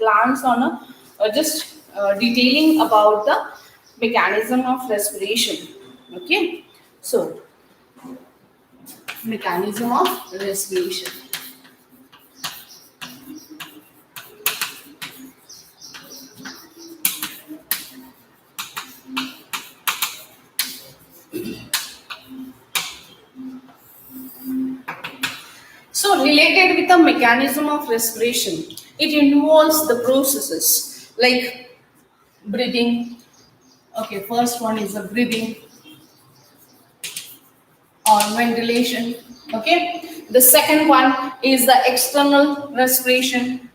glance on just detailing about the mechanism of respiration. Okay, so mechanism of respiration. So related with the mechanism of respiration, it involves the processes like breathing. Okay, first one is the breathing or ventilation. Okay, the second one is the external respiration.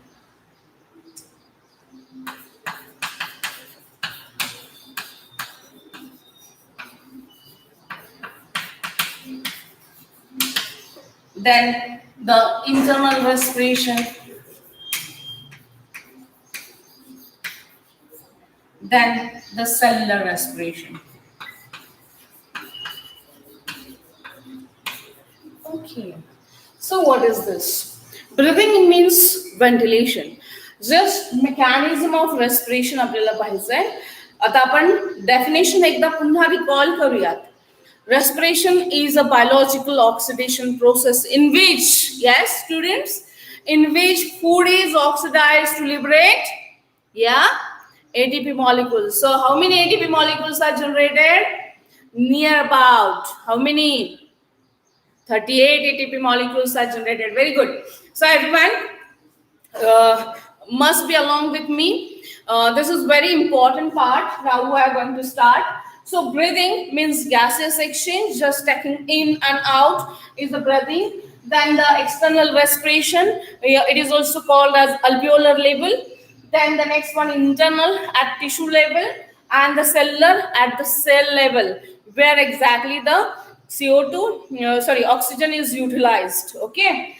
Then the internal respiration. Then the cellular respiration. Okay. So what is this? Breathing means ventilation. Just mechanism of respiration आपल्याला पाहिजे. आता आपण definition एकदा पुन्हा recall करूयात. Respiration is a biological oxidation process in which, yes, students, in which food is oxidized to liberate, yeah, ATP molecules. So how many ATP molecules are generated? Near about how many? 38 ATP molecules are generated. Very good. So everyone must be along with me. This is very important part. Now we are going to start. So breathing means gaseous exchange, just taking in and out is the breathing. Then the external respiration, it is also called as alveolar level. Then the next one internal at tissue level, and the cellular at the cell level, where exactly the CO2, oxygen is utilized. Okay.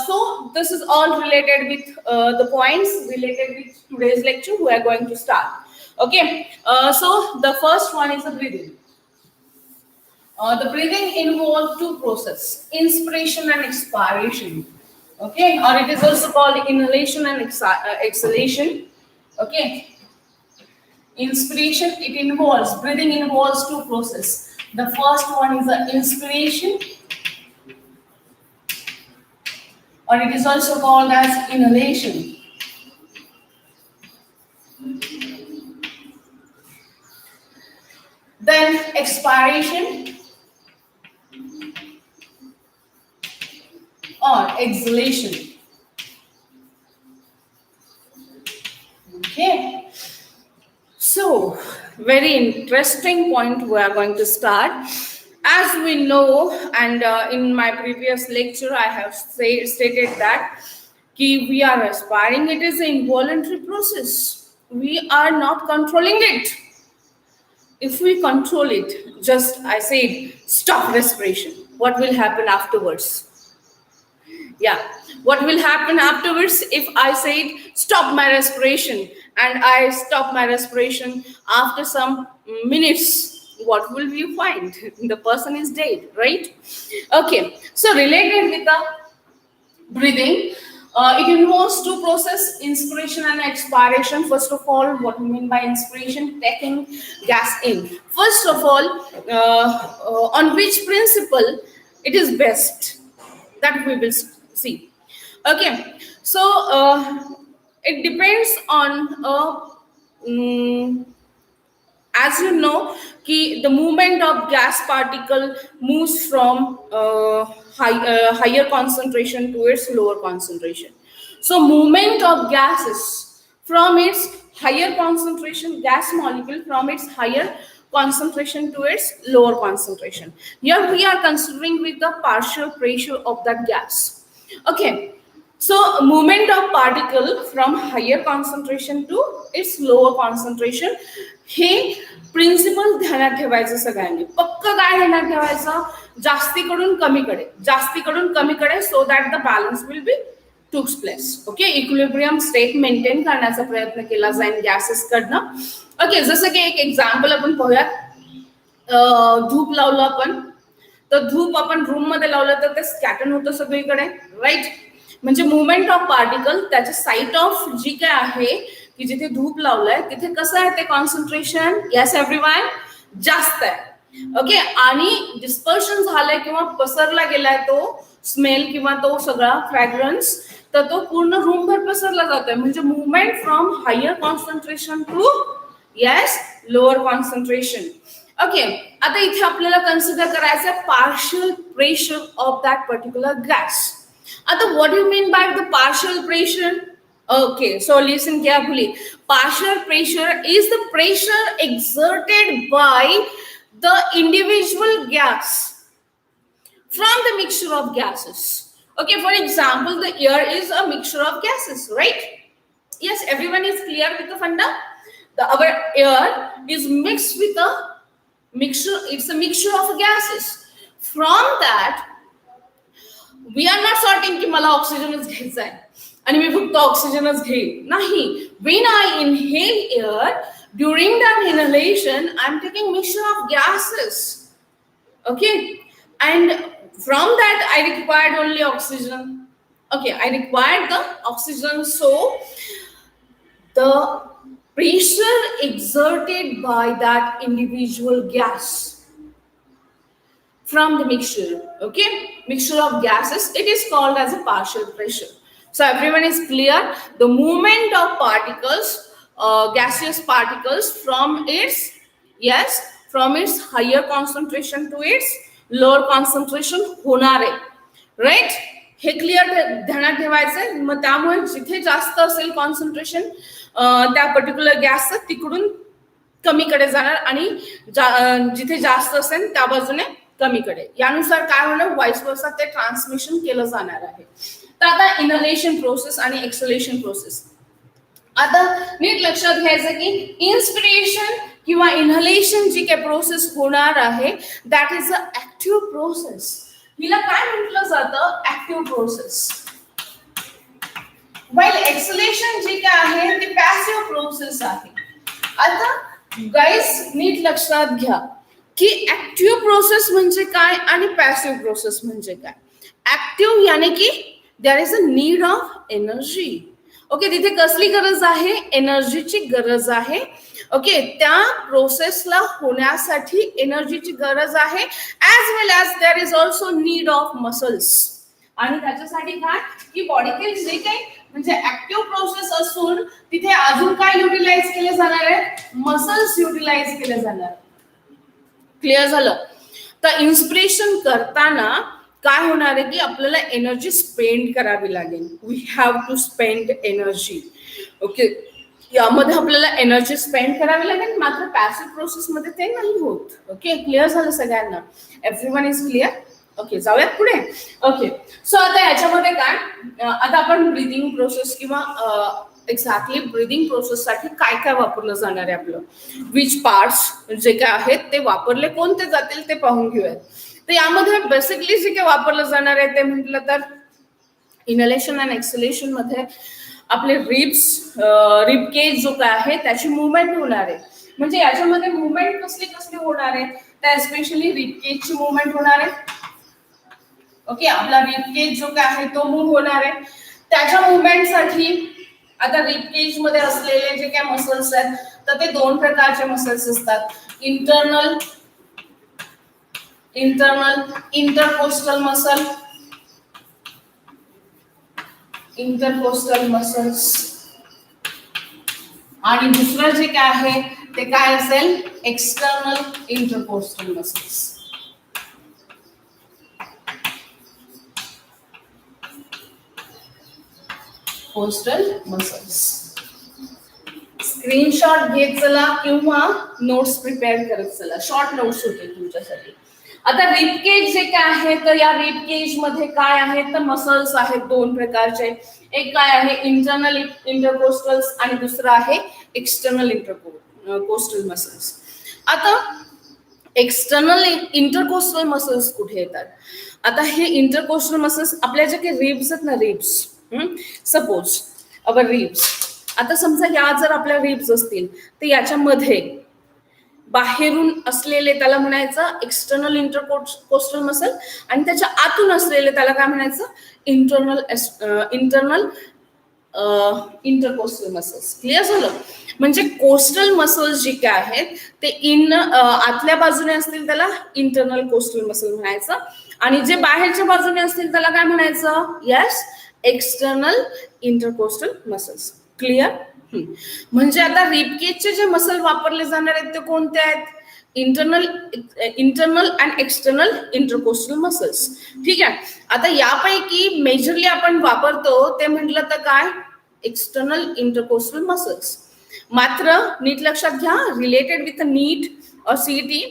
So this is all related with the points related with today's lecture. We are going to start. Okay. So the first one is the breathing. The breathing involves two processes: inspiration and expiration. Okay, or it is also called inhalation and exhalation. Okay. Inspiration, it involves, breathing involves two processes. The first one is the inspiration, or it is also called as inhalation. Then expiration or exhalation. Okay. So, very interesting point we are going to start. As we know, and in my previous lecture, I have stated that we are respiring. It is an involuntary process. We are not controlling it. If we control it, just I said, stop respiration. What will happen afterwards? Yeah, what will happen afterwards if I said stop my respiration and I stop my respiration after some minutes? What will you find? The person is dead, right? Okay, so related with the breathing, it involves two processes: inspiration and expiration. First of all, what we mean by inspiration? Taking gas in. First of all, on which principle it is best, that we will see. Okay, so it depends on as you know, the movement of gas particle moves from higher concentration to its lower concentration. So movement of gases from its higher concentration, gas molecule from its higher concentration to its lower concentration. Here we are considering with the partial pressure of that gas. Okay, so movement of particle from higher concentration to its lower concentration, हे principle ध्यानात ठेवायचं सगळ्यांनी. पक्क काय ध्यानात ठेवायचं? जास्तीकडून कमीकडे so that the balance will be takes place. Okay, equilibrium state maintain करण्याचा प्रयत्न केला जाईल गॅसेस कडनं. ओके, जसं की एक एक्झाम्पल आपण पाहूयात. धूप लावलं आपण, तर धूप आपण रूम मध्ये लावलं तर ते स्कॅटन होतं सगळीकडे, राईट. म्हणजे मुवमेंट ऑफ पार्टिकल, त्याच्या साईट ऑफ जी काय आहे की जिथे धूप लावलाय तिथे कसं आहे ते कॉन्सन्ट्रेशन, यस एव्हरीवन, जास्त आहे. ओके, आणि डिस्पर्शन झालंय किंवा पसरला गेलाय तो स्मेल किंवा तो सगळा फ्रॅग्रन्स, तर तो पूर्ण रूमभर पसरला जातोय. म्हणजे movement from higher concentration to yes lower concentration. Okay, आता इथे आपल्याला कन्सिडर करायचं partial pressure of that particular gas. आता what you mean by the partial pressure? Okay, so listen carefully. Partial pressure is the pressure exerted by the individual gas from the mixture of gases. Okay, for example, the air is a mixture of gases, right? Yes, everyone is clear with the funda? Our air is mixed with a mixture, it's a mixture of gases. From that, we are not sorting की मला ऑक्सिजनच घ्यायचा आहे आणि मी फक्त ऑक्सिजनच घेईन, नाही. When I inhale air, during that inhalation I'm taking mixture of gases. Okay, and from that I required only oxygen. Okay, I required the oxygen. So the pressure exerted by that individual gas from the mixture, okay, mixture of gases, it is called as a partial pressure. So everyone is clear? The movement of particles, gaseous particles from its, yes, from its higher concentration to its lower concentration होणार आहे, right? हे clear ध्यानात ठेवायचंय. मग त्यामुळे जिथे जास्त असेल कॉन्सन्ट्रेशन त्या पर्टिक्युलर गॅसचं, तिकडून कमीकडे जाणार आणि जिथे जास्त असेल त्या बाजूने कमीकडे. यानुसार काय होणार, व्हाईस वर्सा ते ट्रान्समिशन केलं जाणार आहे. तर आता इनहेलेशन प्रोसेस आणि एक्सहेलेशन प्रोसेस. आता नीट लक्षात घ्यायचं की इन्स्पिरेशन किंवा इनहेलेशन जी काही प्रोसेस होणार आहे that is a active process. हिला काय म्हटलं जातं, ऍक्टिव्ह प्रोसेस. वाईल एक्सहेलेशन जी काय आहे ती पॅसिव्ह प्रोसेस आहे. आता गाईस नीट लक्षात घ्या की ऍक्टिव्ह प्रोसेस म्हणजे काय आणि पॅसिव्ह प्रोसेस म्हणजे काय. ऍक्टिव्ह याने की there is a need of energy. Okay, तिथे कसली गरज आहे, एनर्जीची गरज आहे. ओके, त्या प्रोसेसला होण्यासाठी एनर्जीची गरज आहे. As well as there is also need of muscles. आणि त्याच्यासाठी काय की बॉडीतील जे काही म्हणजे ऍक्टिव्ह प्रोसेस असून तिथे अजून काय युटिलाइज केले जाणार आहे, मसल्स युटिलाइज केले जाणार. क्लिअर झालं? तर इन्स्पिरेशन करताना काय होणार आहे की आपल्याला एनर्जी स्पेंड करावी लागेल. We have to spend energy. Okay, यामध्ये आपल्याला एनर्जी स्पेंड करावी लागेल. मात्र पॅसिव्ह प्रोसेस मध्ये ते नाही होत. ओके, क्लिअर झालं सगळ्यांना? Everyone is clear? ओके, जाऊयात पुढे. ओके, सो आता याच्यामध्ये काय, आता आपण ब्रीदिंग प्रोसेस किंवा एक्झॅक्टली ब्रीदिंग प्रोसेस साठी काय काय वापरलं जाणार आहे, आपलं विच पार्ट्स जे काय आहेत ते वापरले कोणते जातील ते पाहून घेऊयात. तर यामध्ये बेसिकली जे काय वापरलं जाणार आहे ते म्हटलं तर इनहेलेशन अँड एक्सहेलेशन मध्ये आपले रिब केज जो काय आहे त्याची मुवमेंट होणार आहे. म्हणजे याच्यामध्ये मुवमेंट कसली कसली होणार आहे, त्या स्पेशली रिब केजची मुवमेंट होणार आहे. ओके, आपला रिब केज जो काय आहे तो मूव्ह होणार आहे. त्याच्या मुवमेंटसाठी आता रिब केज मध्ये असलेले जे काय मसल्स आहेत तर ते दोन प्रकारचे मसल्स असतात. Internal intercostal muscle, intercostal muscles, आणि दुसरं जे काय आहे ते काय असेल, external intercostal muscles. Coastal muscles. Screenshot घेत चला किंवा नोट्स प्रिपेअर करत चला, शॉर्ट नोट्स होते तुमच्यासाठी. आता रिब केज जे काय आहे तर या रिब केज मध्ये काय आहे तर मसल्स आहेत दोन प्रकारचे. एक काय आहे इंटरनल इंटरकोस्टल्स आणि दुसरं आहे एक्सटर्नल इंटरकोस्टल मसल्स. आता एक्सटर्नल इंटरकोस्टल मसल्स कुठे येतात? आता हे इंटरकोस्टल मसल्स आपल्या जे काही रिब्स आहेत ना, रिब्स, सपोज अवर रिब्स, आता समजा या जर आपल्या रिब्स असतील तर याच्यामध्ये बाहेरून असलेले त्याला म्हणायचं एक्सटर्नल इंटरकोस्टल मसल, आणि त्याच्या आतून असलेले त्याला काय म्हणायचं internal internal intercostal muscles. Clear झालं? म्हणजे कोस्टल मसल्स जे काय आहेत ते आतल्या बाजूने असतील त्याला इंटरनल कोस्टल मसल म्हणायचं, आणि जे बाहेरच्या बाजूने असतील त्याला काय म्हणायचं? Yes, external intercostal muscles. Clear? म्हणजे आता रिबकेजचे जे मसल वापरले जाणार आहेत ते कोणते आहेत? Internal internal and external intercostal muscles. ठीक आहे. आता यापैकी मेजरली आपण वापरतो ते म्हटलं तर काय? External intercostal muscles. मात्र नीट लक्षात घ्या, रिलेटेड विथ नीट और CET,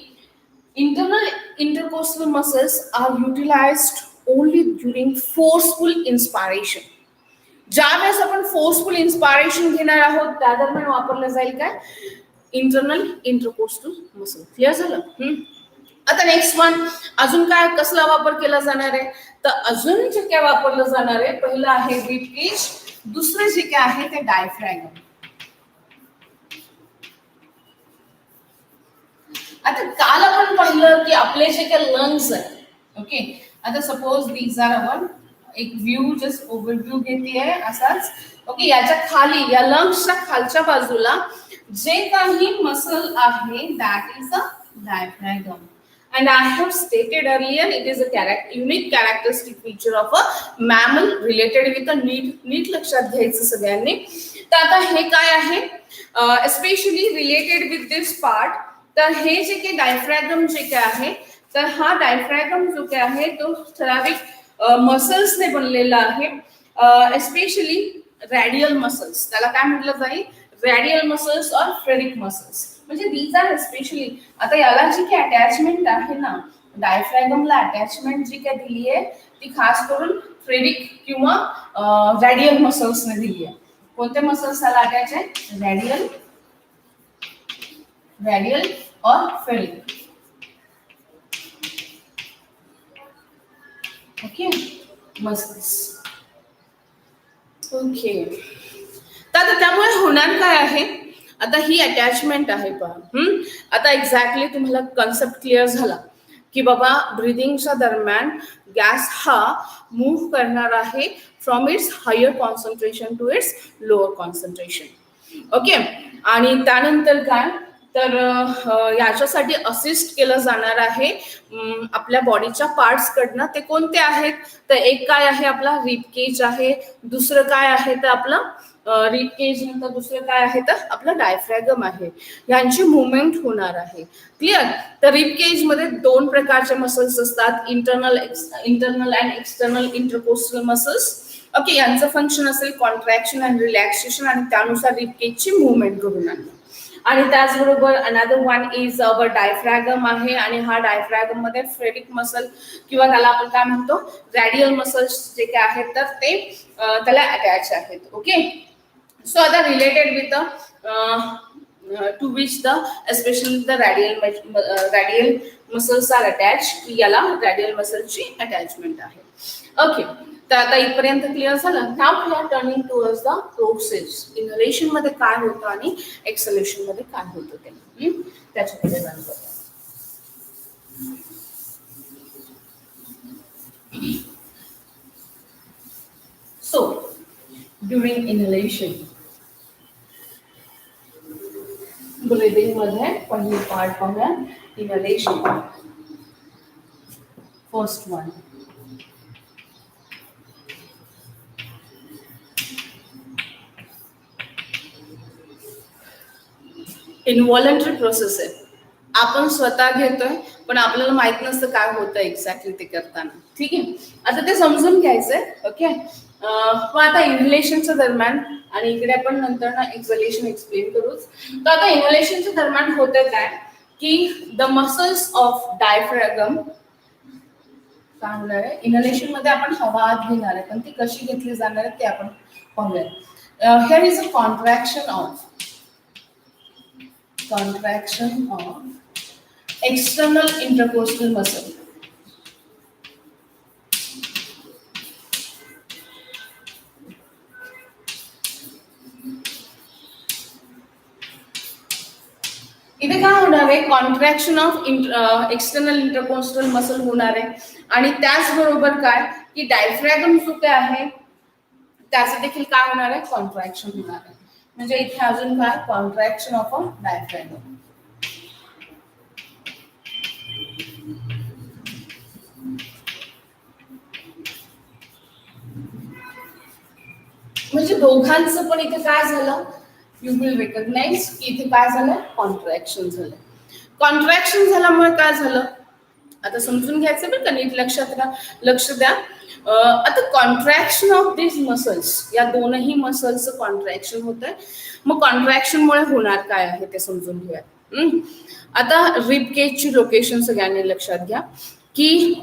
internal intercostal muscles are utilized only during forceful inspiration. ज्या वेळेस आपण फोर्सफुल इन्स्पायरेशन घेणार आहोत त्या दरम्यान वापरलं जाईल काय? Internal intercostal muscle. क्लिअर झालं? आता नेक्स्ट वन, अजून काय कसला वापर केला जाणार आहे? तर अजून जे काय वापरलं जाणार आहे, पहिलं आहे रिब केज, दुसरं जे काय आहे ते डायफ्रॅगम. आता काल आपण पाहिलं की आपले जे काही लंग्स आहेत, ओके, आता सपोज दीज आर अवर, एक व्ह्यू जस्ट ओव्हरव्ह्यू घेते आहे असाच, ओके, याच्या खाली या लंग्सच्या खालच्या बाजूला जे काही मसल आहे that is a diaphragm. And I have stated earlier, it is a unique characteristic feature of a mammal related with a नीट लक्षात घ्यायचं सगळ्यांनी. तर आता हे काय आहे? Especially related with this part. तर हे जे काही डायफ्रॅगम जे काय आहे, तर हा डायफ्रॅगम जो काय आहे तो ठराविक मसल्सने बनलेला आहे. एस्पेशली रॅडियल मसल्स, त्याला काय म्हटलं जाईल? रॅडियल मसल्स और फ्रेरिक मसल्स. म्हणजे दीज आर स्पेशली, आता याला जी काही अटॅचमेंट आहे ना, डायफ्रॅगमला अटॅचमेंट जी काय दिली आहे ती खास करून फ्रेरिक किंवा रॅडियल मसल्सने दिली आहे. कोणते मसल्स त्याला अटॅच आहे? रॅडियल, रॅडियल और फेरिक. Okay, muscles. ओके, तर त्यामुळे होणार काय आहे? आता ही अटॅचमेंट आहे पहा. आता एक्झॅक्टली तुम्हाला कन्सेप्ट क्लिअर झाला की बाबा ब्रिदिंगच्या दरम्यान गॅस हा मूव्ह करणार आहे from its higher concentration to its lower concentration. Okay, आणि त्यानंतर काय, तर याच्यासाठी असिस्ट केलं जाणार आहे आपल्या बॉडीच्या पार्ट्स कडनं. ते कोणते आहेत? तर एक काय आहे आपला रिब केज आहे, दुसरं काय आहे तर आपलं रिब केज नंतर दुसरं काय आहे तर आपलं डायफ्रॅगम आहे. यांची मुवमेंट होणार आहे. क्लिअर? तर रिब केज मध्ये दोन प्रकारचे मसल्स असतात, internal and external intercostal muscles. Okay, यांचं फंक्शन असेल कॉन्ट्रॅक्शन अँड रिलॅक्सेशन, आणि त्यानुसार रिब केजची मुवमेंट घडून आणणं. आणि त्याचबरोबर अनदर वन इज अवर डायफ्रॅगम आहे, आणि हा डायफ्रॅगम मध्ये फ्रेरिक मसल किंवा त्याला आपण काय म्हणतो रॅडियल मसल्स जे काय आहेत तर ते त्याला अटॅच आहेत. ओके, सो आता related with to which the especially the radial muscles are attach, याला रॅडियल मसलची अटॅचमेंट आहे. ओके, तर आता इथपर्यंत क्लिअर झालं. Now we are turning towards the process. Inhalation मध्ये काय होतं आणि एक्सलेशन मध्ये काय होतं ते त्याच्याकडे जाणून. सो ड्युरिंग इनहेलेशन, ब्रीदिंग मध्ये पहिली पार्ट पाहूया, इनहेलेशन. फर्स्ट वन, इनव्हॉलंटरी प्रोसेस आहे. आपण स्वतः घेतोय पण आपल्याला माहित नसतं काय होतं एक्झॅक्टली ते करताना. ठीक आहे, आता ते समजून घ्यायचंय. ओके, पण आता इनहेलेशनच्या दरम्यान, आणि इकडे आपण नंतर ना एक्झलेशन एक्सप्लेन करूच. तर आता इनहेलेशनच्या दरम्यान होतं काय की द मसल्स ऑफ डायफ्रॅगम काय होणार आहे, इनहेलेशन मध्ये आपण हवा आत घेणार आहे, पण ती कशी घेतली जाणार आहे ते आपण पाहूया. Here is a contraction of external intercostal muscle. इथे काय होणार आहे, contraction of external intercostal muscle होणार आहे. आणि त्याचबरोबर काय की डायफ्रॅगम जो काय आहे त्याचं देखील काय होणार आहे, कॉन्ट्रॅक्शन होणार आहे. म्हणजे इथे अजून काय, कॉन्ट्रॅक्शन ऑफ अ डायफ्रॅगम. म्हणजे दोघांचं पण इथे काय झालं, यू विल रिकग्नाइज की इथे काय झालं, कॉन्ट्रॅक्शन झालं. कॉन्ट्रॅक्शन झाल्यामुळे काय झालं, आता समजून घ्यायचं बरं का, नीट लक्ष द्या. आता कॉन्ट्रॅक्शन ऑफ दिस मसल्स, या दोनही मसल्सचं कॉन्ट्रॅक्शन होत आहे. मग कॉन्ट्रॅक्शनमुळे होणार काय आहे ते समजून घेऊया. आता रिब केजची लोकेशन सगळ्यांनी लक्षात घ्या की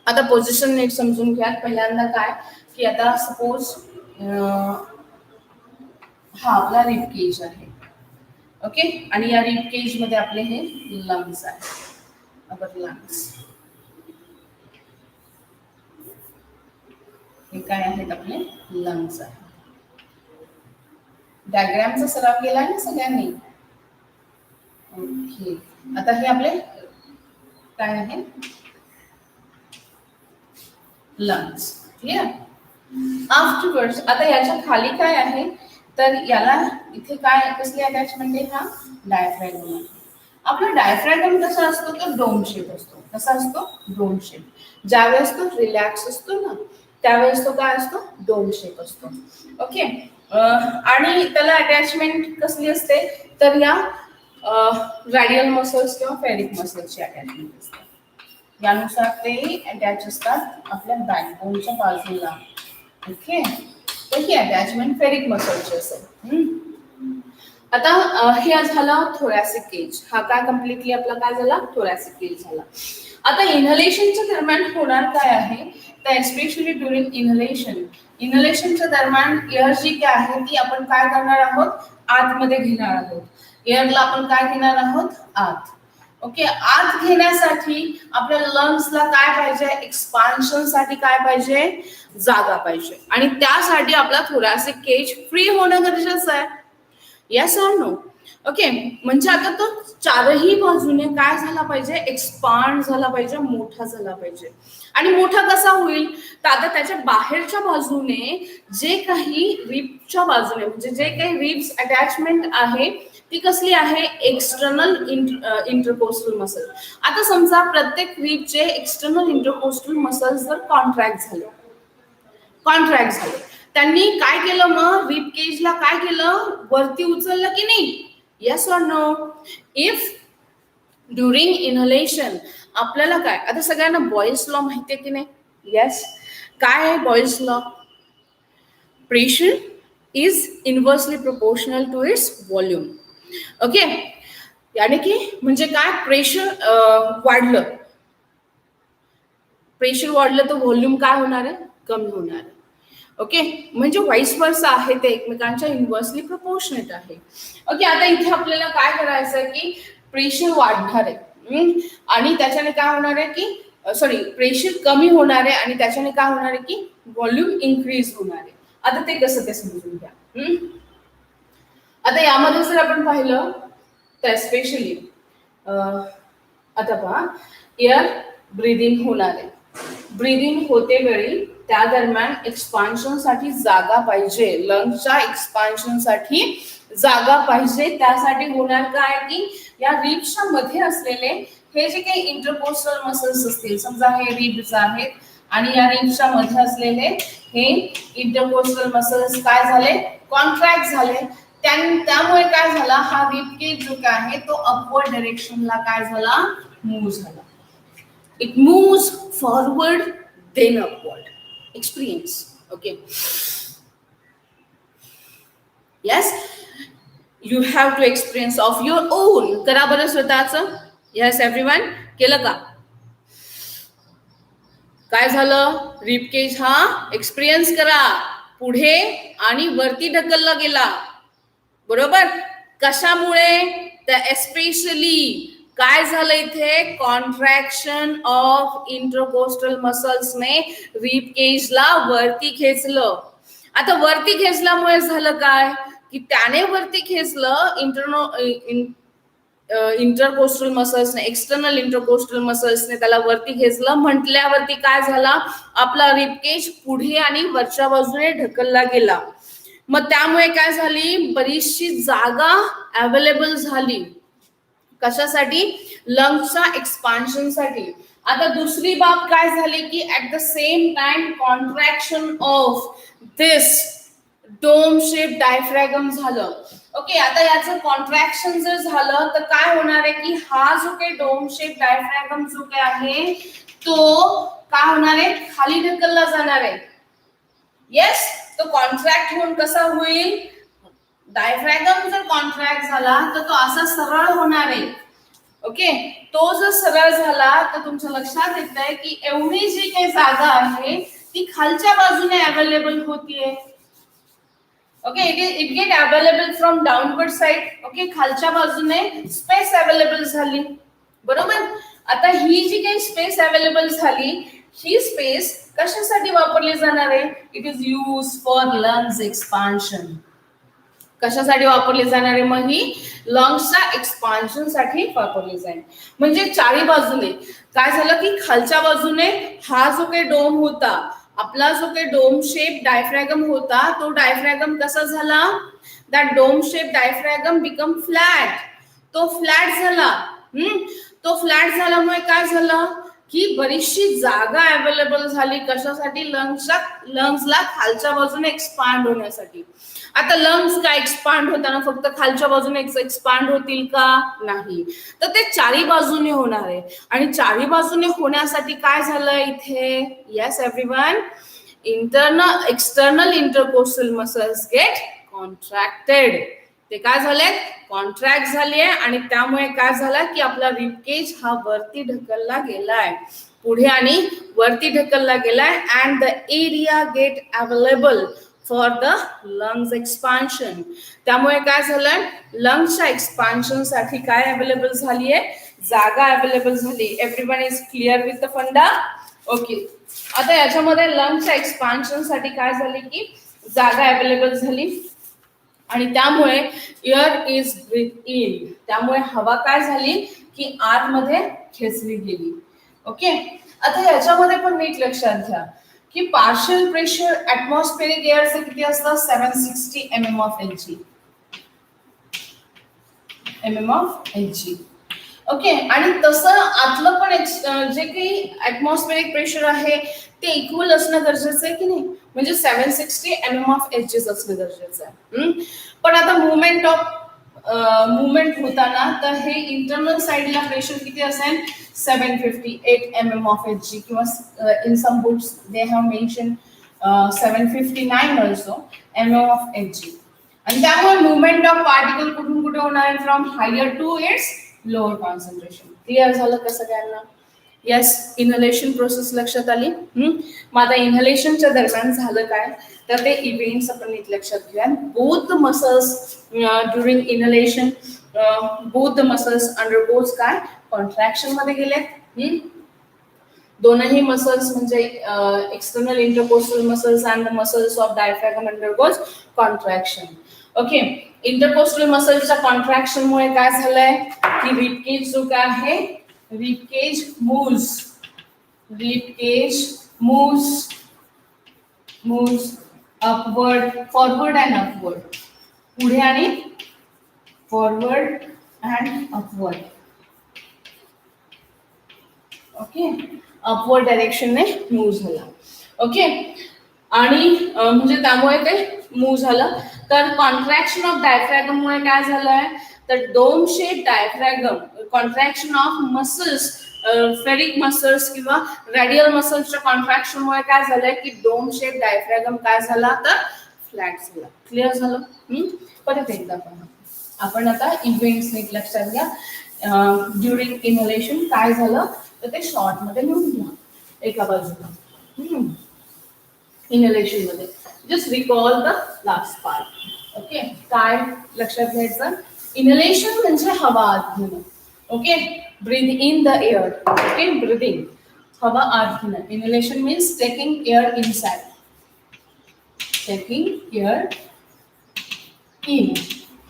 आता पोझिशन नीट समजून घ्या. पहिल्यांदा काय की आता सपोज हा आपला रिब केज आहे, ओके, आणि या रिब केज मध्ये आपले हे लंग्स आहे, अपर लंग्स हे काय आहेत, आपले लंग्स आहे. डायग्रामचा सराव केला ना सगळ्यांनी, ओके. आता हे आपले काय आहे, लंग्स, क्लिअर. आफ्टरवर्ड्स आता याच्या खाली काय आहे, तर याला इथे काय कसली अटॅचमेंट आहे, हा डायफ्रॅगम आहे. आपला डायफ्रॅगम कसा असतो, तर डोम शेप असतो. कसा असतो, डोम शेप. ज्यावेळेस तो रिलॅक्स असतो ना त्यावेळेस तो काय असतो, डोम शेप असतो, ओके. आणि त्याला अटॅचमेंट कसली असते, तर या रॅडियल मसल्स किंवा फेरिक मसल्सची अटॅचमेंट असते. यानुसार ते अटॅच असतात आपल्या बॅकबोनच्या बाजूला, ओके. तर ही अटॅचमेंट फेरिक मसलची असेल. आता हे झालं थोरॅसिक केज. हा काय कम्प्लिटली आपला काय झाला, थोरॅसिक केज झाला. आता इनहलेशनच्या दरम्यान होणार काय आहे, तर एस्पेशली ड्युरिंग इनहलेशनच्या दरम्यान एअर जी काय आहे ती आपण काय करणार आहोत, आतमध्ये घेणार आहोत. एअरला आपण काय घेणार आहोत, आत, ओके. आत घेण्यासाठी आपल्या लंग्सला काय पाहिजे, एक्सपान्शन साठी काय पाहिजे, जागा पाहिजे. आणि त्यासाठी आपला थोरॅसिक केज फ्री होणं गरजेचं आहे. Yes or no, okay. म्हणजे आता तो चारही बाजूने काय झाला पाहिजे, एक्सपांड झाला पाहिजे, मोठा झाला पाहिजे. आणि मोठा कसा होईल, तर आता त्याच्या बाहेरच्या बाजूने जे काही रिबच्या बाजूने म्हणजे जे काही रिब्स अटॅचमेंट आहे ती कसली आहे, एक्सटर्नल इंटरकोस्टल मसल. आता समजा प्रत्येक रिबचे एक्सटर्नल इंटरकोस्टल मसल्स जर कॉन्ट्रॅक्ट झाले, त्यांनी काय केलं, मग रिब केजला काय केलं, वरती उचललं की नाही, yes or no. If during inhalation आपल्याला काय, आता सगळ्यांना बॉयल्स लॉ माहिती आहे की नाही, येस. काय आहे Boyle's law, pressure is inversely proportional to its volume, okay. यानी की म्हणजे काय, प्रेशर वाढलं तर व्हॉल्यूम काय होणार आहे, कमी होणार आहे, ओके. म्हणजे व्हाईस वर्सा आहे, ते एकमेकांच्या इन्व्हर्सली प्रोपोर्शनेट आहे, ओके. आता इथे आपल्याला काय करायचं आहे की प्रेशर वाढणार आहे आणि त्याच्याने काय होणार आहे की प्रेशर कमी होणार आहे आणि त्याच्याने काय होणार आहे की व्हॉल्यूम इन्क्रीज होणार आहे. आता ते कसं ते समजून घ्या. आता यामध्ये जर आपण पाहिलं तर स्पेशली आता पहा, एअर ब्रीदिंग होणार आहे. ब्रीदिंग होते वेळी त्या दरम्यान एक्सपान्शन साठी जागा पाहिजे, लंग्सच्या एक्सपान्शन साठी जागा पाहिजे. त्यासाठी होणार काय की या रिब्सच्या मध्ये असलेले हे जे काही इंटरकोस्टल मसल्स असतील, समजा हे रिब्स आहेत आणि या रिब्सच्या मध्ये असलेले हे इंटरकोस्टल मसल्स काय झाले, कॉन्ट्रॅक्ट झाले. त्यामुळे काय झाला, हा रिब केज जो काय आहे तो अपवर्ड डायरेक्शनला काय झाला, मूव्ह झाला. It moves forward, then upward. Experience. Okay. Yes. You have to experience of your own. करा बरं स्वतःचं. Yes, everyone. केलं का? काय झालं, रिब केज हा एक्सपिरियन्स करा, पुढे आणि वरती ढकलला गेला, बरोबर. कशामुळे, तर एस्पेशली काय झालं इथे, कॉन्ट्रॅक्शन ऑफ इंटरकोस्टल मसल्सने रिब केजला वरती खेचलं. आता वरती खेचल्यामुळे झालं काय की त्याने वरती खेचलं इंटरकोस्टल मसल्सने, एक्सटर्नल इंटरकोस्टल मसल्सने त्याला वरती खेचलं. म्हटल्यावरती काय झाला, आपला रिबकेज पुढे आणि वरच्या बाजूने ढकलला गेला. मग त्यामुळे काय झाली, बरीचशी जागा अवेलेबल झाली. कशासाठी, लंग्सच्या एक्सपान्शनसाठी. आता दुसरी बाब काय झाली की at the same time contraction of this dome shape diaphragm झालं. ओके, आता याचं कॉन्ट्रॅक्शन जर झालं तर काय होणार आहे की हा जो काही डोम शेप डायफ्रॅगम जो काही आहे तो काय होणार आहे, खाली ढकलला जाणार आहे. येस, तो कॉन्ट्रॅक्ट होऊन कसा होईल, डायफ्रॅगम जर कॉन्ट्रॅक्ट झाला तर तो असा सरळ होणार आहे. ओके, तो जर सरळ झाला तर तुमच्या लक्षात येत आहे की एवढी जी काही जागा आहे ती खालच्या बाजूने अवेलेबल होतीये. Okay, it get available from downward side. Okay, खालच्या बाजूने स्पेस अवेलेबल झाली. बरोबर. आता ही जी काही स्पेस अवेलेबल झाली, ही स्पेस कशासाठी वापरली जाणार आहे, it is use for lungs expansion. कशासाठी वापरली जाणार आहे, मग ही लंग्सच्या एक्सपान्शन साठी वापरली जाईल. म्हणजे चारी बाजूने काय झालं की खालच्या बाजूने हा जो काही डोम होता, आपला जो काही डोम शेप डायफ्रॅगम होता, तो डायफ्रॅगम कसा झाला, that dome shape diaphragm become flat. तो फ्लॅट झाला. तो फ्लॅट झाल्यामुळे काय झालं की बरीचशी जागा अवेलेबल झाली. कशासाठी, लंग्सला खालच्या बाजूने एक्सपांड होण्यासाठी. आता लंग्स काय एक्सपांड होताना फक्त खालच्या बाजूने एक्सपांड होतील का, नाही, तर ते चारी बाजूने होणार आहे. आणि चारी बाजूने होण्यासाठी काय झालं इथे, yes everyone, internal external intercostal muscles get contracted. ते काय झाले, कॉन्ट्रॅक्ट झाले आणि त्यामुळे काय झालं की आपला रिबकेज हा वरती ढकलला गेलाय, पुढे आणि वरती ढकलला गेलाय. And the area get available for the lungs expansion. त्यामुळे काय झालं, लंग्सच्या एक्सपान्शन साठी काय अवेलेबल झाली आहे, जागा अवेलेबल झाली. Everyone is clear with the फंडा. ओके, आता याच्यामध्ये लंग्सच्या एक्सपान्शन साठी काय झाली की जागा अवेलेबल झाली आणि त्यामुळे एअर इज ब्रीथ इन. त्यामुळे हवा काय झाली की आतमध्ये खेचली गेली. ओके, आता याच्यामध्ये पण नीट लक्षात घ्या की पार्शियल प्रेशर ऍटमॉस्फेरिक एअरचे किती असतं, 760 mm of Hg. ओके, आणि तसं आतलं पण जे काही ऍटमॉस्फेरिक प्रेशर आहे ते इक्वल असणं गरजेचं आहे की नाही, म्हणजे 760 mm of Hg असणं गरजेचं आहे. पण आता मुवमेंट होताना तर हे इंटरनल साइडला प्रेशर किती असेल, 758 mm of Hg, किंवा in some books they have mention 759 also mm of Hg. आणि त्यामुळे मुवमेंट ऑफ पार्टिकल कुठून कुठे होणार आहे, from higher to its lower concentration. Clear झालं का सगळ्यांना? येस, इनहेलेशन प्रोसेस लक्षात आली. मग आता इनहेलेशनच्या दरम्यान झालं काय, तर ते इव्हेंट्स आपण नीट लक्षात घेऊया. Both the muscles during inhalation, both the muscles undergoes काय, कॉन्ट्रॅक्शन मध्ये गेलेत. दोनही मसल्स म्हणजे external intercostal muscles and the muscles of diaphragm undergoes contraction. Okay, intercostal मसल्सच्या कॉन्ट्रॅक्शन मुळे काय झालंय की रिबकेज जो काय आहे, ribcage moves upward, forward and upward. पुढे आणि forward and upward. Okay, upward डायरेक्शनने मूव्ह झाला. ओके, आणि म्हणजे त्यामुळे ते मूव्ह झालं. तर कॉन्ट्रॅक्शन ऑफ डायफ्रॅगम मुळे काय झालंय, तर dome shape diaphragm, contraction of muscles, फेरिक मसल्स किंवा रेडियल मसल्सच्या कॉन्ट्रॅक्शन मुळे काय झालंय की डोम शेप डायफ्रॅगम काय झाला, तर फ्लॅट झाला. क्लिअर झालं? परत एकदा आपण आता इव्हेंट्स नीट लक्षात घ्या. ड्युरिंग इनहेलेशन काय झालं, तर ते शॉर्ट मध्ये लिहून घ्या एका बाजूला. इनहेलेशन मध्ये just recall the last part. Okay, काय लक्षात घ्यायचं, इनहेलेशन म्हणजे हवा आत घेणं. Okay, breathe in the air. Okay, breathing, हवा आत घेणं. Inhalation means taking air inside, taking air in.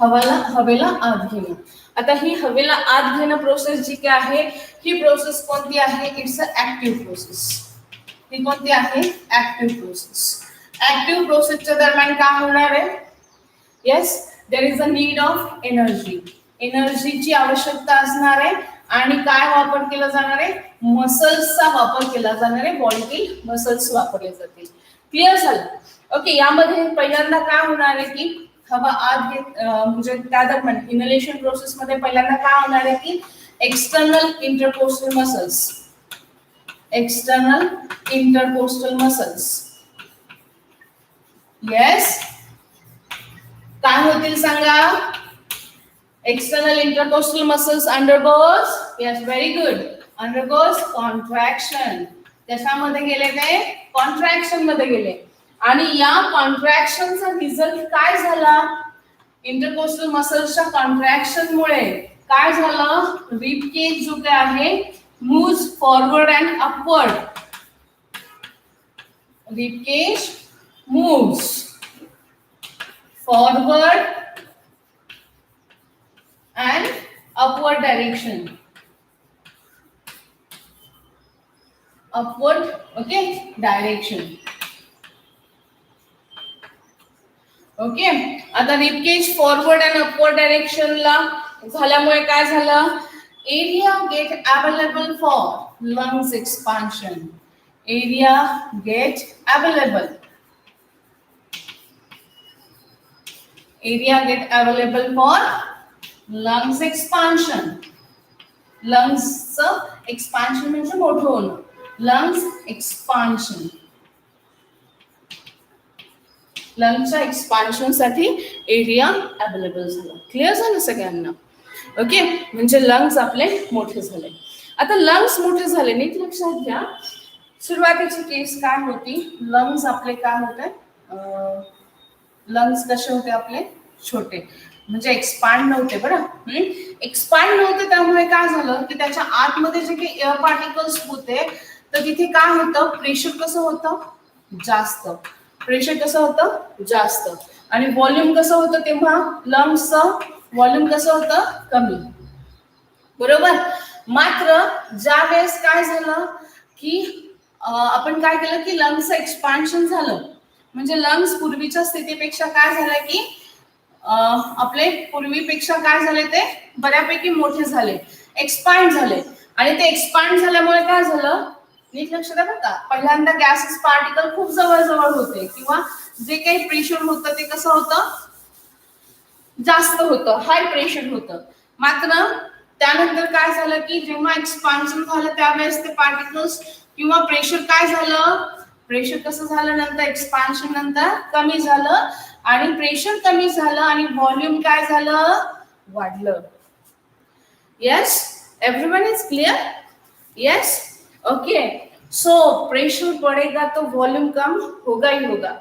हवेला आत घेणं. आता ही हवेला आत घेणं प्रोसेस जी काय आहे, ही प्रोसेस कोणती आहे? It's a active process. ही कोणती आहे? Active process. ऍक्टिव्ह प्रोसेसच्या दरम्यान काय होणार आहे? Yes, there is a need of energy. एनर्जीची आवश्यकता असणार आहे आणि काय वापर केला जाणार आहे? मसल्सचा वापर केला जाणार आहे. बॉडीतील मसल्स वापरले जातील. क्लिअर झालं? ओके, यामध्ये पहिल्यांदा काय होणार आहे की हवा आत घेत म्हणजे त्या दरम्यान इनहेलेशन प्रोसेस मध्ये पहिल्यांदा काय होणार आहे की external intercostal muscles, external intercostal muscles, yes, काय होतील सांगा? External intercostal muscles undergoes, yes very good, undergoes contraction. कशामध्ये गेले ते? कॉन्ट्रॅक्शन मध्ये गेले. आणि या कॉन्ट्रॅक्शनचा रिझल्ट काय झाला? इंटरकोस्टल मसल्सच्या कॉन्ट्रॅक्शन मुळे काय झालं? रिब केज जो काय आहे moves forward and upward. Rib cage moves forward and upward direction. Upward, okay, direction. Okay, आता rib cage forward and upward direction ला झाल्यामुळे काय झालं? Area get available for lungs expansion. Area get available. Area get available for lungs expansion. Lungs expansion म्हणजे मोठं होणं. Lungs expansion. लंग्सच्या expansion साठी area available झाला. क्लिअर झालं सगळ्यांना? ओके, म्हणजे लंग्स आपले मोठे झाले. आता लंग्स मोठे झाले, नीट लक्षात घ्या. सुरुवातीची केस काय होती? लंग्स आपले काय होते? लंग्स कसे होते आपले? छोटे, म्हणजे एक्सपांड नव्हते. बरं, एक्सपांड नव्हते त्यामुळे काय झालं की त्याच्या आतमध्ये जे काही एअर पार्टिकल्स होते तर तिथे काय होतं? प्रेशर कसं होतं? जास्त. प्रेशर कसं होतं? जास्त. आणि व्हॉल्यूम कसं होतं तेव्हा? लंग्सचं व्हॉल्यूम कसं होतं? कमी. बरोबर. मात्र ज्या वेळेस काय झालं की आपण काय केलं की लंग्सचं एक्सपान्शन झालं, म्हणजे लंग्स पूर्वीच्या स्थितीपेक्षा काय झालं की आपले पूर्वीपेक्षा काय झाले? ते बऱ्यापैकी मोठे झाले, एक्सपांड झाले. आणि ते एक्सपांड झाल्यामुळे काय झालं? नीट लक्षात आहे बरं का. पहिल्यांदा गॅसेस पार्टिकल खूप जवळ जवळ होते किंवा जे काही प्रेशर होतं ते कसं होतं? जास्त होतं, हाय प्रेशर होतं. मात्र त्यानंतर काय झालं की जेव्हा एक्सपान्शन झालं त्यावेळेस ते पार्टिकल्स किंवा प्रेशर काय झालं? प्रेशर कसं झालं नंतर? एक्सपान्शन नंतर कमी झालं आणि प्रेशर कमी झालं आणि व्हॉल्यूम काय झालं? वाढलं. Yes, everyone is clear? Yes, okay. So pressure बढ़ेगा तो वॉल्यूम कम होगा ही होगा.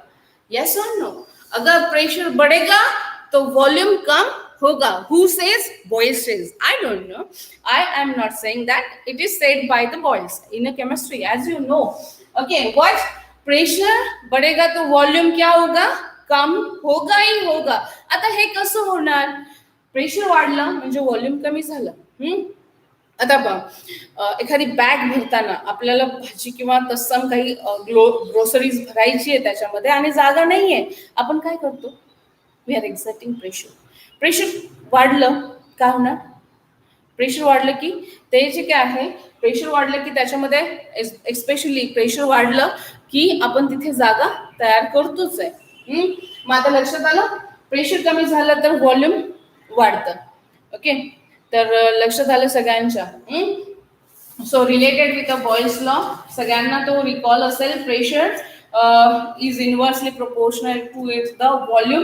यस और नो? अगर प्रेशर बढ़ेगा तो वॉल्यूम कम होगा. Who says? Boyle says. I don't know. I am not saying that. It is said by the Boyles in a chemistry, as you know. Okay, what? Pressure बढ़ेगा तो volume क्या होगा? कम होगा ही होगा. आता हे कसं होणार? प्रेशर वाढलं म्हणजे व्हॉल्यूम कमी झालं. आता बघा, एखादी बॅग भरताना आपल्याला भाजी किंवा तत्सम काही ग्रोसरीज भरायची आहे त्याच्यामध्ये आणि जागा नाहीये, आपण काय करतो? We are exerting pressure. Pressure वाढलं काय होणार? प्रेशर वाढलं की ते जे काय आहे, प्रेशर वाढलं की त्याच्यामध्ये एस्पेशली प्रेशर वाढलं की आपण तिथे जागा तयार करतोच आहे. मग आता लक्षात आलं? प्रेशर कमी झालं तर व्हॉल्यूम वाढतं. ओके, तर लक्षात आलं सगळ्यांच्या? So related with the Boyle's law सगळ्यांना तो रिकॉल असेल. Pressure is inversely proportional to it the volume.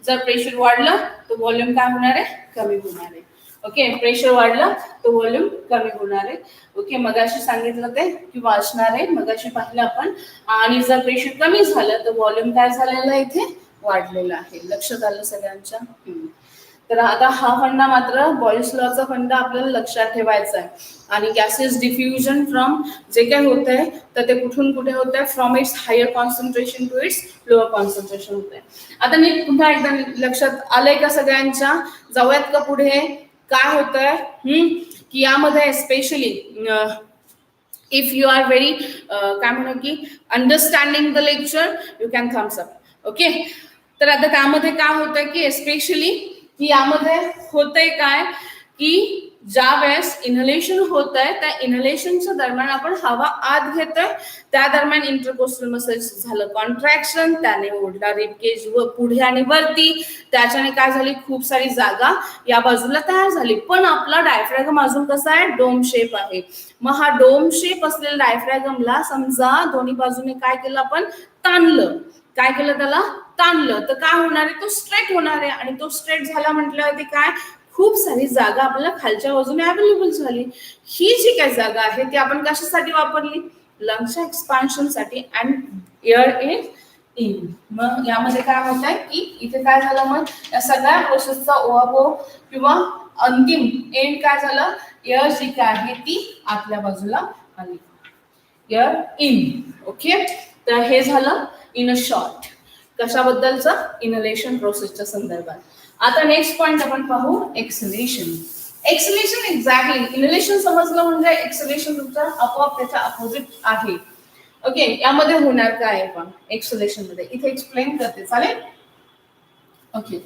जर प्रेशर वाढलं तर व्हॉल्यूम काय होणार आहे? कमी होणार आहे. ओके, प्रेशर वाढलं तर व्हॉल्यूम कमी होणार आहे. ओके, मगाशी सांगितलं ते किंवा असणार आहे, मगाशी पाहिलं आपण. आणि जर प्रेशर कमी झालं तर व्हॉल्यूम काय झालेलं आहे? इथे वाढलेलं आहे. लक्षात आलं सगळ्यांच्या? तर आता हा फंडा मात्र बॉइल्स लॉचा फंडा आपल्याला लक्षात ठेवायचा आहे. आणि गॅसेस डिफ्युजन फ्रॉम जे काही होत आहे तर ते कुठून कुठे होत आहे, from its higher concentration to its lower concentration होत आहे. आता मी पुन्हा एकदा लक्षात आलंय का सगळ्यांच्या? जाऊयात का पुढे? काय होत आहे की यामध्ये specially if you are very काय म्हणू की understanding the lecture, you can thumbs up. Okay, तर आता त्यामध्ये काय होतं की स्पेशली की यामध्ये होतंय काय की ज्या वेळेस इनहेलेशन होत आहे त्या इनहेलेशनच्या दरम्यान आपण हवा आत घेतोय, त्या दरम्यान इंटरकोस्टल मसल्स झालं कॉन्ट्रॅक्शन, त्याने ओढला रिबकेज व पुढे आणि वरती, त्याच्याने काय झाली, खूप सारी जागा या बाजूला तयार झाली. पण आपला डायफ्रॅगम अजून कसा आहे, डोम शेप आहे. मग हा डोम शेप असलेल्या डायफ्रॅगमला समजा दोन्ही बाजूने काय केलं, आपण ताणलं. काय केलं, त्याला ताणलं, तर काय होणार आहे, तो स्ट्रेट होणार आहे. आणि तो स्ट्रेट झाला म्हटल्यावरती काय, खूप सारी जागा आपल्याला खालच्या बाजूने अवेलेबल झाली. ही जी काही जागा आहे ती आपण कशासाठी वापरली, लंग्सच्या एक्सपान्शन साठी अँड एअर इज इन. मग यामध्ये काय होत आहे की इथे काय झालं, मग या सगळ्या प्रोसेसचा ओव्हरफ्लो किंवा अंतिम एंड काय झालं, एअर जी काय आहे ती आतल्या बाजूला आली, एअर इन. ओके, तर हे झालं इन अ शॉर्ट कशाबद्दलचं, इनहेलेशन प्रोसेसच्या संदर्भात. आता नेक्स्ट पॉइंट आपण पाहू, एक्सलेशन. एक्सलेशन एक्झॅक्टली इनहेलेशन समजलं म्हणजे एक्सलेशन तुमचं आपोआप त्याच्या अपोजिट आहे. ओके, यामध्ये होणार काय आहे पण एक्सलेशन मध्ये, इथे एक्सप्लेन करते, चालेल? ओके,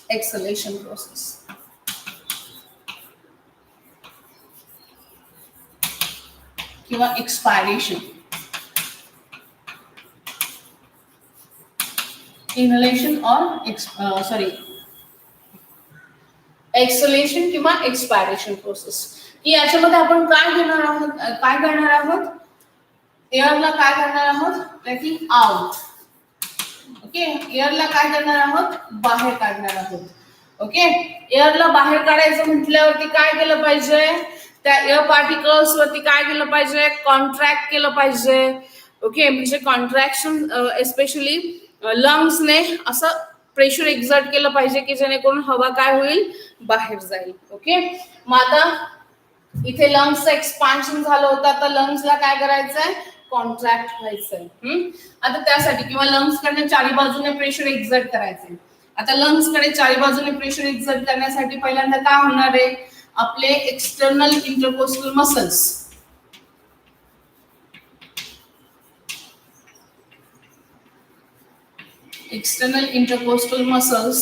एक्सलेशन प्रोसेस किंवा एक्सपायरेशन. इनहेलेशन और सॉरी एक्सलेशन किंवा एक्सपायरेशन प्रोसेस, की याच्यामध्ये आपण काय घेणार आहोत, काय करणार आहोत, एअरला काय करणार आहोत, लेटिंग आउट. ओके, एअरला काय करणार आहोत, बाहेर काढणार आहोत. ओके, एअरला बाहेर काढायचं म्हटल्यावरती काय केलं पाहिजे, त्या एअर पार्टिकल्स वरती काय केलं पाहिजे, कॉन्ट्रॅक्ट केलं पाहिजे. ओके, म्हणजे कॉन्ट्रॅक्शन एस्पेशली लंग्सने असं प्रेशर एक्झर्ट केलं पाहिजे की जेणेकरून हवा काय होईल, बाहेर जाईल. ओके, मग आता इथे लंग्सचं एक्सपान्शन झालं होतं, आता लंग्सला काय करायचंय, कॉन्ट्रॅक्ट व्हायचंय. आता त्यासाठी किंवा लंग्स कडे चारी बाजूने प्रेशर एक्झर्ट करायचंय. आता लंग्स कडे चारी बाजूने प्रेशर एक्झर्ट करण्यासाठी पहिल्यांदा काय होणार आहे, आपले external intercostal muscles, external intercostal muscles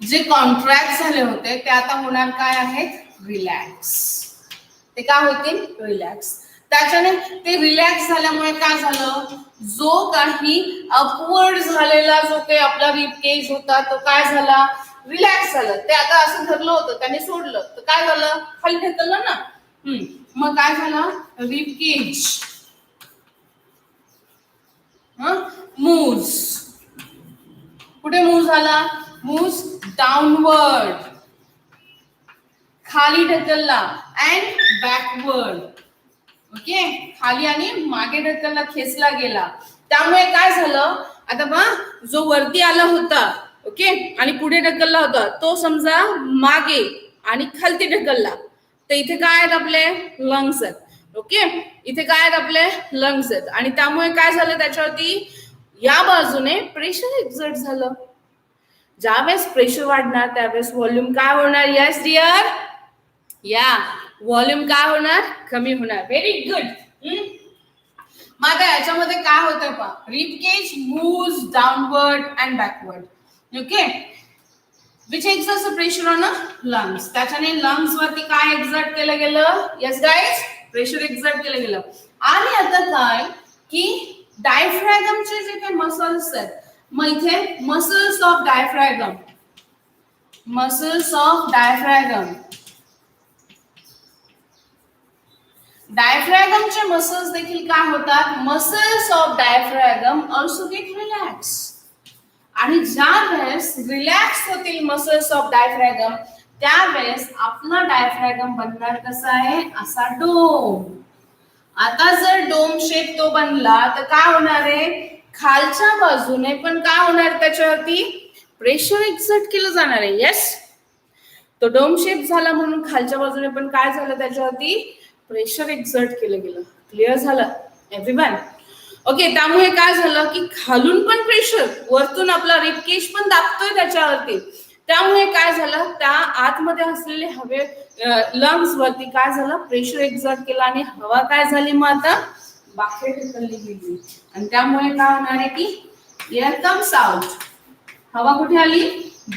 जे कॉन्ट्रॅक्ट झाले होते ते आता होणार काय आहेत, रिलॅक्स. ते काय होतील, रिलॅक्स. त्याच्याने ते रिलॅक्स झाल्यामुळे काय झालं, जो काही अपवर्ड झालेला जो काही आपला रिब केज होता तो काय झाला, रिलॅक्स झालं. ते आता असं धरलं होतं, त्याने सोडलं तर काय झालं, खाली ढकललं ना. मग काय झालं, रिब केज मूव्स, कुठे मूव्ह झाला, मूव्स डाउनवर्ड, खाली ढकलला, अँड बॅकवर्ड. ओके, खाली आणि मागे ढकलला, खेचला गेला. त्यामुळे काय झालं, आता बघा, जो वरती आला होता ओके आणि पुढे ढकलला होता तो समजा मागे आणि खालती ढकलला, तर इथे काय आहेत, आपले लंग्स आहेत. ओके, इथे काय आहेत, आपले लंग्स आहेत. आणि त्यामुळे काय झालं, त्याच्यावरती या बाजूने प्रेशर एक्झर्ट झालं. ज्यावेळेस प्रेशर वाढणार त्यावेळेस व्हॉल्यूम काय होणार, यस डिअर, या व्हॉल्यूम काय होणार, कमी होणार. Very good. मग आता याच्यामध्ये काय होतं पहा, rib cage moves downward and backward. Okay, which exerts the pressure on lungs. त्याच्याने लंग्स वरती काय एक्झर्ट केलं गेलं, यस गाईज, प्रेशर एक्झर्ट केलं गेलं. आणि आता काय की डायफ्रॅगमचे जे काही मसल्स आहेत, मग इथे muscles of diaphragm, muscles of diaphragm, डायफ्रॅगमचे मसल्स देखील काय होतात, muscles of diaphragm also get relax. आणि ज्या वेळेस रिलॅक्स होतील मसल्स ऑफ डायफ्रॅगम त्यावेळेस आपला डायफ्रॅगम बनणार कसा आहे, असा डोम. आता जर डोम शेप तो बनला तर काय होणार आहे, खालच्या बाजूने पण काय होणार, त्याच्यावरती प्रेशर एक्झर्ट केलं जाणार आहे. येस, तो डोम शेप झाला म्हणून खालच्या बाजूने पण काय झालं, त्याच्यावरती प्रेशर एक्झर्ट केलं गेलं. क्लिअर झालं एव्हरीवन? ओके, त्यामुळे काय झालं की खालून पण प्रेशर, वरतून आपला रिपकेश पण दाबतोय त्याच्यावरती. त्यामुळे काय झालं, त्या आतमध्ये असलेले हवे लंग्स वरती काय झालं, प्रेशर एक्झर्ट केला आणि हवा काय झाली मग आता बाहेर ढकलली गेली. आणि त्यामुळे काय होणार आहे की एअर कम्स आउट, हवा कुठे आली,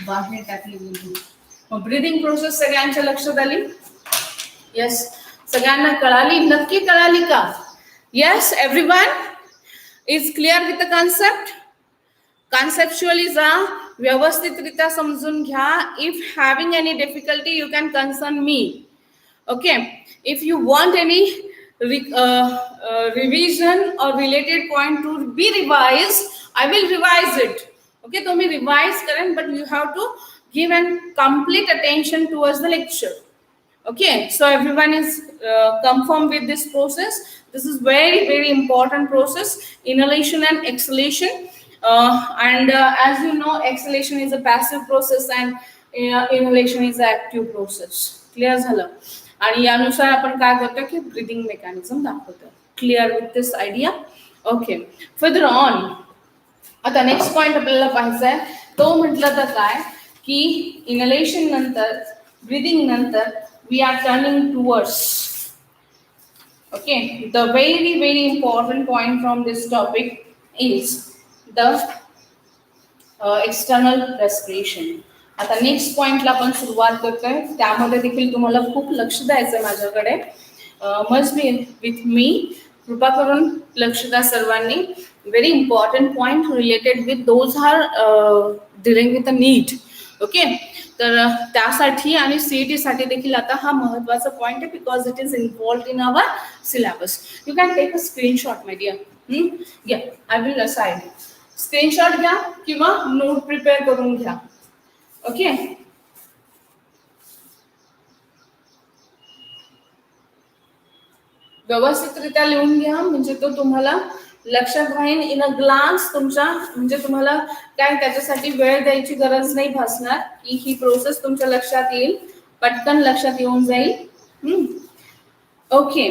बाहेर टाकली गेली. मग ब्रीदिंग प्रोसेस सगळ्यांच्या लक्षात आली? यस, सगळ्यांना कळाली? नक्की कळाली का? Yes, everyone is clear with the concept? Conceptually जा, व्यवस्थितरित्या समजून घ्या. If having any difficulty you can concern me. Okay, if you want any revision or related point to be revised, I will revise it. Okay, तो मी revise करेन, but you have to give and complete attention towards the lecture. Okay, so everyone is confirmed with this process. This is very, very important process, inhalation and exhalation. And as you know, exhalation is a passive process and inhalation is an active process. Clear झालं? आणि यानुसार आपण काय करतो की breathing mechanism दाखवतो. Clear with this idea? Okay, further on आता next point आपल्याला पाहायचा आहे. तो म्हटलं तर काय की इनलेशन नंतर, ब्रीदिंग नंतर we are turning towards. Okay, the very very important point from this topic is the external respiration. आता नेक्स्ट पॉइंटला आपण सुरुवात करतोय. त्यामध्ये देखील तुम्हाला खूप लक्ष द्यायचं माझ्याकडे. Must be with me. कृपा करून लक्ष द्या सर्वांनी. Very important point related with those are dealing with a neat. Okay, तर त्यासाठी आणि सीईटी साठी देखील आता हा महत्वाचा पॉइंट आहे, because it is involved in our syllabus. You can take a screenshot my dear. घ्या, आय विल असाइड. स्क्रीनशॉट घ्या किंवा नोट प्रिपेअर करून घ्या. ओके, व्यवस्थितरित्या लिहून घ्या, म्हणजे तो तुम्हाला लक्षात राहील इन अ ग्लान्स तुमच्या. म्हणजे तुम्हाला काय त्याच्यासाठी वेळ द्यायची गरज नाही भासणार, की ही प्रोसेस तुमच्या लक्षात येईल, पटकन लक्षात येऊन जाईल. ओके,